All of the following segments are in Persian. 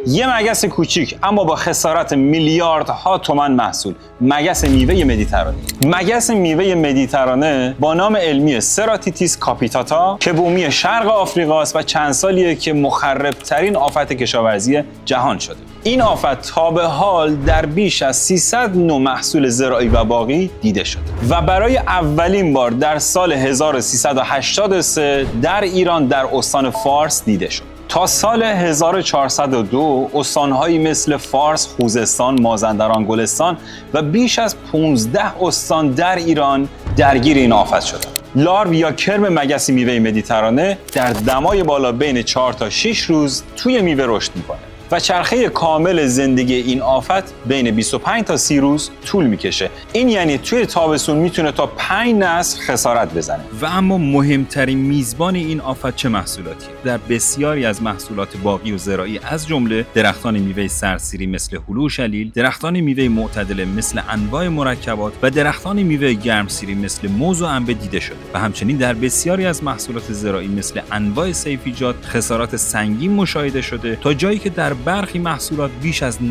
یه مگس کوچیک اما با خسارت میلیاردها تومان محصول، مگس میوه مدیترانه. مگس میوه مدیترانه با نام علمی سراتیتیس کاپیتاتا که بومی شرق آفریقاست و چند سالیه که مخربترین آفت کشاورزی جهان شده. این آفت تا به حال در بیش از 300 نوع محصول زراعی و باغی دیده شده و برای اولین بار در سال 1383 در ایران در استان فارس دیده شد. تا سال 1402 استانهایی مثل فارس، خوزستان، مازندران، گلستان و بیش از 15 استان در ایران درگیر این آفت شدند. لارو یا کرم مگس میوه مدیترانه در دمای بالا بین 4 تا 6 روز توی میوه رشد میکنه و چرخه کامل زندگی این آفت بین 25 تا 30 روز طول میکشه. این یعنی توی تابستون میتونه تا 5 نسل خسارت بزنه. و اما مهمترین میزبان این آفت چه محصولاتیه؟ در بسیاری از محصولات باغی و زراعی از جمله درختان میوه سرسیری مثل هلو و شلیل، درختان میوه معتدله مثل انواع مرکبات و درختان میوه گرمسیری مثل موز و انبه دیده شده. و همچنین در بسیاری از محصولات زراعی مثل انواع سیفیجات خسارات سنگین مشاهده شده تا جایی که در برخی محصولات بیش از 90%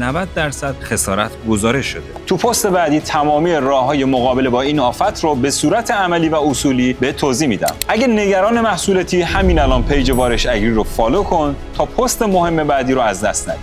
خسارت گزارش شده. تو پست بعدی تمامی راه‌های مقابله با این آفت رو به صورت عملی و اصولی به توضیح میدم. اگه نگران محصولاتی همین الان پیج وارش اگری رو فالو کن تا پست مهم بعدی رو از دست ندی.